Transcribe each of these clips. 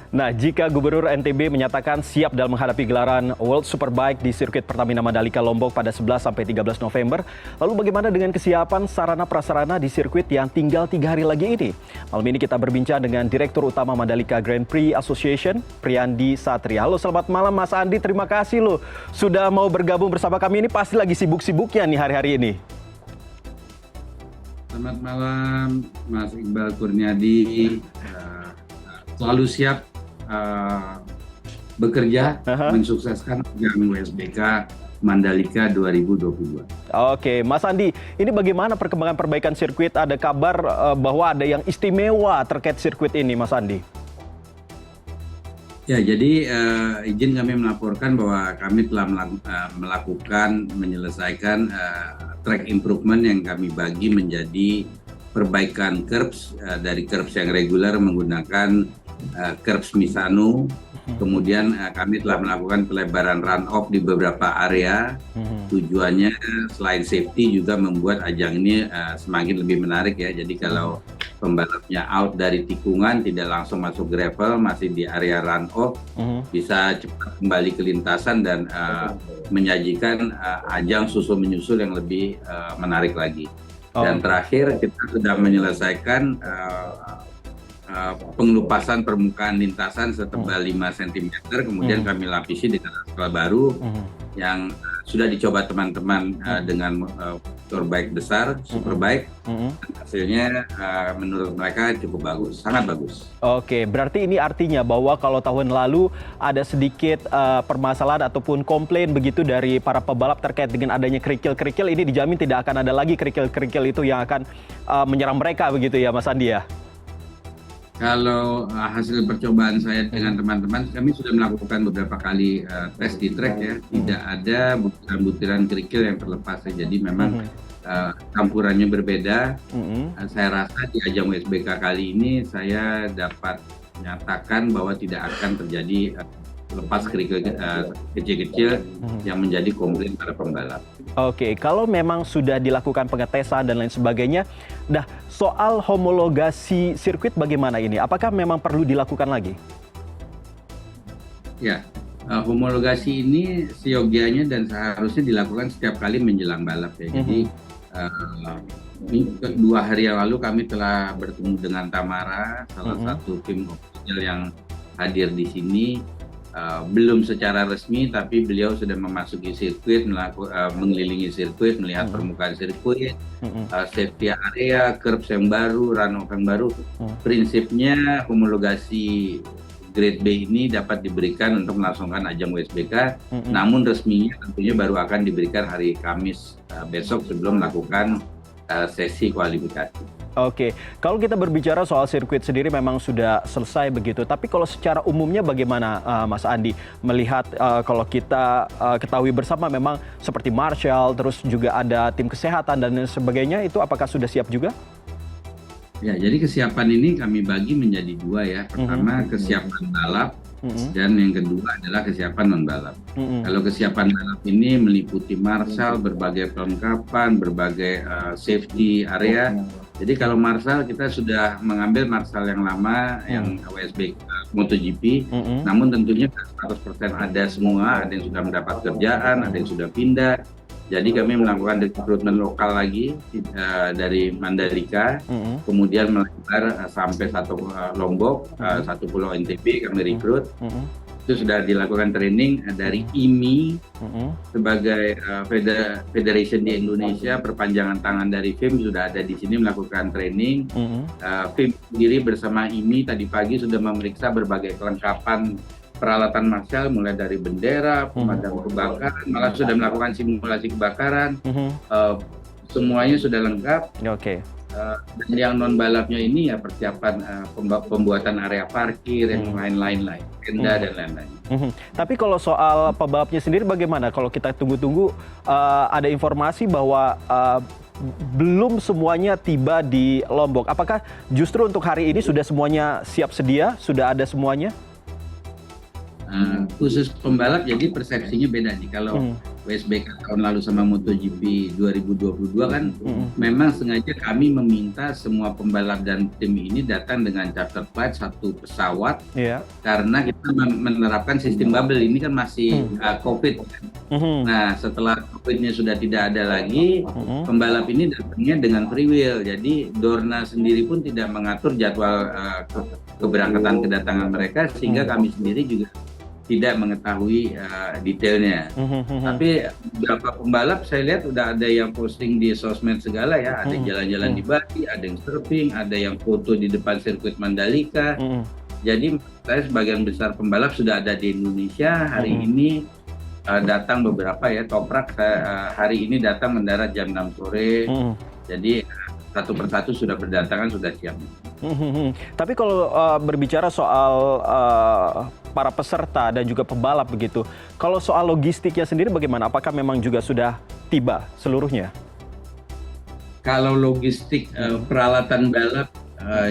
Nah, jika Gubernur NTB menyatakan siap dalam menghadapi gelaran World Superbike di sirkuit Pertamina Mandalika Lombok pada 11-13 November, lalu bagaimana dengan kesiapan sarana prasarana di sirkuit yang tinggal 3 hari lagi ini? Malam ini kita berbincang dengan Direktur Utama Mandalika Grand Prix Association, Priyandi Satria. Halo, selamat malam Mas Andi, terima kasih loh sudah mau bergabung bersama kami. Ini pasti lagi sibuk-sibuknya nih hari-hari ini. Selamat malam Mas Iqbal Kurniadi, selalu siap bekerja mensukseskan ajang WSBK Mandalika 2022. Oke, Mas Andi, ini bagaimana perkembangan perbaikan sirkuit? Ada kabar bahwa ada yang istimewa terkait sirkuit ini, Mas Andi? Ya, jadi izin kami melaporkan bahwa kami telah menyelesaikan track improvement yang kami bagi menjadi perbaikan curbs dari curbs yang reguler menggunakan curbs Misano. Kemudian kami telah melakukan pelebaran run-off di beberapa area. Tujuannya selain safety juga membuat ajang ini semakin lebih menarik ya. Jadi kalau pembalapnya out dari tikungan tidak langsung masuk gravel, masih di area run-off, bisa cepat kembali ke lintasan dan menyajikan ajang susul-menyusul yang lebih menarik lagi. Dan terakhir kita sudah menyelesaikan pengelupasan permukaan lintasan setebal 5 cm, kemudian kami lapisi dengan aspal baru yang sudah dicoba teman-teman dengan motorbike besar, superbike. Hasilnya menurut mereka cukup bagus, sangat bagus. Oke, berarti ini artinya bahwa kalau tahun lalu ada sedikit permasalahan ataupun komplain begitu dari para pebalap terkait dengan adanya kerikil-kerikil, ini dijamin tidak akan ada lagi kerikil-kerikil itu yang akan menyerang mereka begitu ya Mas Andi ya? Kalau hasil percobaan saya dengan teman-teman, kami sudah melakukan beberapa kali tes di track ya, tidak ada butiran-butiran kerikil yang terlepas. Jadi memang campurannya berbeda. Saya rasa di ajang WSBK kali ini saya dapat menyatakan bahwa tidak akan terjadi lepas kerikil kecil-kecil yang menjadi komplain para pembalap. Oke, kalau memang sudah dilakukan pengetesan dan lain sebagainya, soal homologasi sirkuit bagaimana ini? Apakah memang perlu dilakukan lagi? Ya, homologasi ini seyogianya dan seharusnya dilakukan setiap kali menjelang balap ya. Jadi 2 hari yang lalu kami telah bertemu dengan Tamara, salah satu tim official yang hadir di sini. Belum secara resmi, tapi beliau sudah memasuki sirkuit, mengelilingi sirkuit, melihat permukaan sirkuit, safety area, curbs yang baru, run-off yang baru. Prinsipnya homologasi Grade B ini dapat diberikan untuk melangsungkan ajang WSBK, namun resminya tentunya baru akan diberikan hari Kamis besok sebelum melakukan sesi kualifikasi. Oke, kalau kita berbicara soal sirkuit sendiri memang sudah selesai begitu. Tapi kalau secara umumnya bagaimana Mas Andi melihat kalau kita ketahui bersama memang seperti Marshall, terus juga ada tim kesehatan dan sebagainya, itu apakah sudah siap juga? Ya, jadi kesiapan ini kami bagi menjadi 2 ya. Pertama kesiapan balap dan yang kedua adalah kesiapan non balap. Kalau kesiapan balap ini meliputi Marshall, berbagai perlengkapan, berbagai safety area. Jadi kalau Marshall kita sudah mengambil Marshall yang lama, yang WSBK MotoGP, namun tentunya 100% ada semua, ada yang sudah mendapat kerjaan, ada yang sudah pindah. Jadi kami melakukan rekrutmen lokal lagi dari Mandalika, kemudian melebar sampai Lombok, satu pulau NTB kami rekrut. Itu sudah dilakukan training dari IMI sebagai federation di Indonesia, perpanjangan tangan dari FIM sudah ada di sini melakukan training. FIM sendiri bersama IMI tadi pagi sudah memeriksa berbagai kelengkapan peralatan Marshall, mulai dari bendera, pemadam kebakaran, malah sudah melakukan simulasi kebakaran. Semuanya sudah lengkap. Oke. Dan yang non balapnya ini ya persiapan pembuatan area parkir, yang lain-lain, tenda dan lain-lain. Tapi kalau soal pebalapnya sendiri bagaimana? Kalau kita tunggu-tunggu ada informasi bahwa belum semuanya tiba di Lombok. Apakah justru untuk hari ini sudah semuanya siap sedia? Sudah ada semuanya? Khusus pembalap jadi persepsinya beda nih. Kalau WSBK tahun lalu sama MotoGP 2022 kan, memang sengaja kami meminta semua pembalap dan tim ini datang dengan charter flight, satu pesawat, karena kita menerapkan sistem bubble. Ini kan masih COVID. Nah, setelah COVID-nya sudah tidak ada lagi, pembalap ini datangnya dengan free will. Jadi Dorna sendiri pun tidak mengatur jadwal keberangkatan kedatangan mereka, sehingga kami sendiri juga tidak mengetahui detailnya. Tapi beberapa pembalap saya lihat udah ada yang posting di sosmed segala ya, ada jalan-jalan di Bali, ada yang surfing, ada yang foto di depan sirkuit Mandalika. Jadi saya sebagian besar pembalap sudah ada di Indonesia hari ini. Datang beberapa ya, Toprak hari ini datang mendarat jam 6 sore. Jadi satu persatu sudah berdatangan, sudah siap. Tapi kalau berbicara soal para peserta dan juga pembalap begitu, kalau soal logistiknya sendiri bagaimana? Apakah memang juga sudah tiba seluruhnya? Kalau logistik peralatan balap,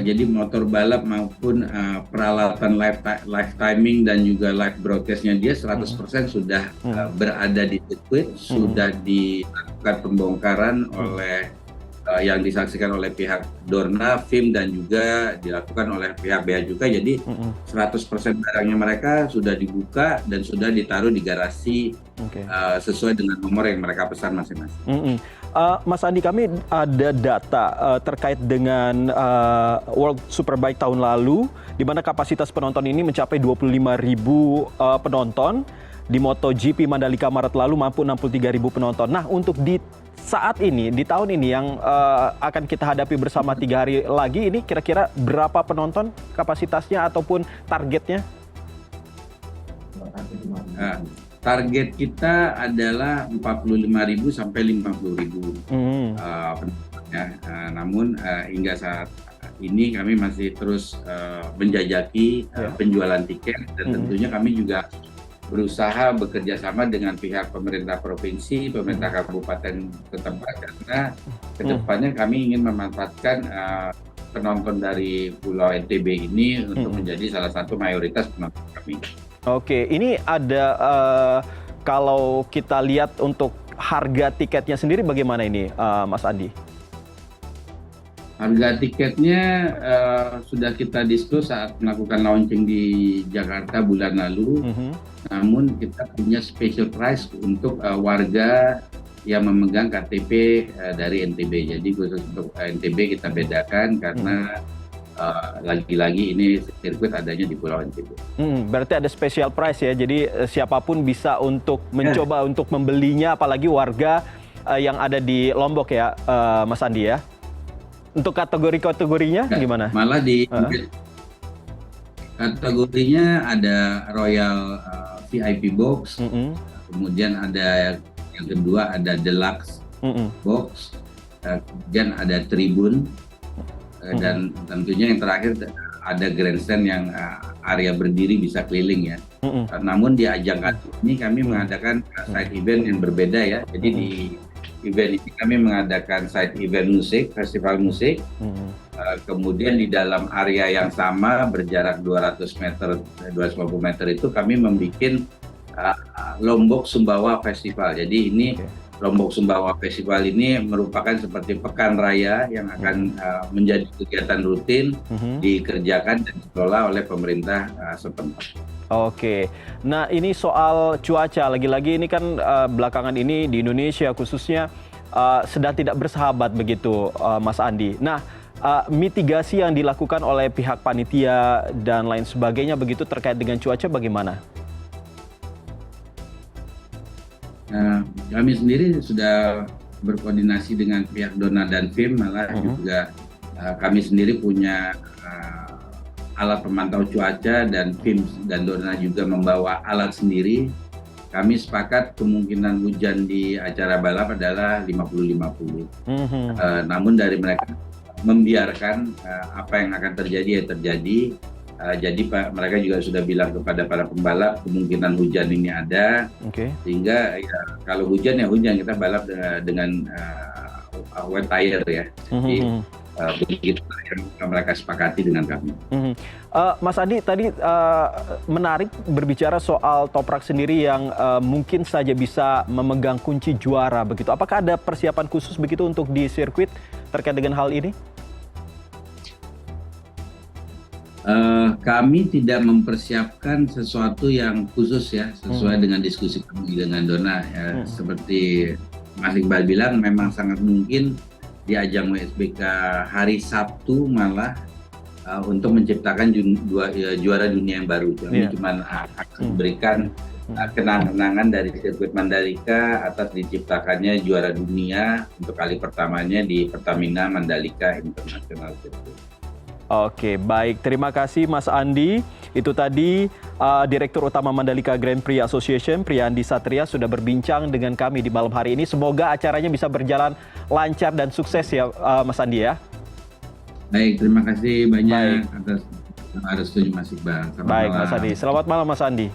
jadi motor balap maupun peralatan live timing dan juga live broadcastnya dia 100% sudah berada di sirkuit, sudah dilakukan pembongkaran oleh yang disaksikan oleh pihak Dorna, FIM, dan juga dilakukan oleh pihak Bea Cukai. Jadi 100% barangnya mereka sudah dibuka dan sudah ditaruh di garasi sesuai dengan nomor yang mereka pesan masing-masing. Mas Andi, kami ada data terkait dengan World Superbike tahun lalu, di mana kapasitas penonton ini mencapai 25.000 penonton. Di MotoGP Mandalika Maret lalu mampu 63.000 penonton. Nah, untuk di saat ini, di tahun ini yang akan kita hadapi bersama 3 hari lagi, ini kira-kira berapa penonton kapasitasnya ataupun targetnya? Target kita adalah 45.000 sampai 50.000 penonton. Namun hingga saat ini kami masih terus menjajaki penjualan tiket, dan tentunya kami juga berusaha bekerja sama dengan pihak pemerintah provinsi, pemerintah kabupaten setempat, karena kedepannya kami ingin memanfaatkan penonton dari Pulau NTB ini untuk menjadi salah satu mayoritas penonton kami. Oke, ini ada kalau kita lihat untuk harga tiketnya sendiri bagaimana ini, Mas Andi? Harga tiketnya sudah kita diskus saat melakukan launching di Jakarta bulan lalu. Namun kita punya special price untuk warga yang memegang KTP dari NTB. Jadi khusus untuk NTB kita bedakan karena lagi-lagi ini sirkuit adanya di Pulau NTB. Berarti ada special price ya. Jadi siapapun bisa untuk mencoba untuk membelinya, apalagi warga yang ada di Lombok ya, Mas Andi ya. Untuk kategori-kategorinya gimana? Malah di kategorinya ada Royal VIP Box, kemudian ada yang kedua ada Deluxe Box, kemudian ada Tribun, dan tentunya yang terakhir ada Grandstand yang area berdiri bisa keliling ya. Namun di ajang kali ini kami mengadakan side event yang berbeda ya. Jadi di event ini kami mengadakan side event musik, festival musik. Kemudian di dalam area yang sama berjarak 200 meter, 250 meter itu kami membuat Lombok Sumbawa Festival. Jadi ini Lombok Sumbawa Festival ini merupakan seperti pekan raya yang akan menjadi kegiatan rutin dikerjakan dan dikelola oleh pemerintah setempat. Oke, nah ini soal cuaca, lagi-lagi ini kan belakangan ini di Indonesia khususnya sedang tidak bersahabat begitu, Mas Andi. Nah, mitigasi yang dilakukan oleh pihak panitia dan lain sebagainya begitu terkait dengan cuaca bagaimana? Kami sendiri sudah berkoordinasi dengan pihak Dorna dan FIM, malah juga kami sendiri punya alat pemantau cuaca, dan FIM dan Dorna juga membawa alat sendiri. Kami sepakat kemungkinan hujan di acara balap adalah 50-50. Namun dari mereka membiarkan apa yang akan terjadi ya terjadi. Jadi mereka juga sudah bilang kepada para pembalap kemungkinan hujan ini ada, sehingga ya, kalau hujan ya hujan, kita balap dengan wet tire ya. Jadi begitu yang mereka sepakati dengan kami. Mas Andi tadi menarik berbicara soal Toprak sendiri yang mungkin saja bisa memegang kunci juara begitu. Apakah ada persiapan khusus begitu untuk di sirkuit terkait dengan hal ini? Kami tidak mempersiapkan sesuatu yang khusus ya, sesuai dengan diskusi kami dengan Dona. Ya. Seperti Mas Iqbal bilang, memang sangat mungkin di ajang WSBK hari Sabtu malah untuk menciptakan juara dunia yang baru. Kami cuma akan memberikan kenang-kenangan dari sirkuit Mandalika atas diciptakannya juara dunia untuk kali pertamanya di Pertamina Mandalika International Circuit. Oke, baik. Terima kasih Mas Andi. Itu tadi Direktur Utama Mandalika Grand Prix Association, Priyandi Satria, sudah berbincang dengan kami di malam hari ini. Semoga acaranya bisa berjalan lancar dan sukses ya Mas Andi ya. Baik, terima kasih banyak atas restunya Mas Iqbal. Baik Mas Andi. Selamat malam Mas Andi.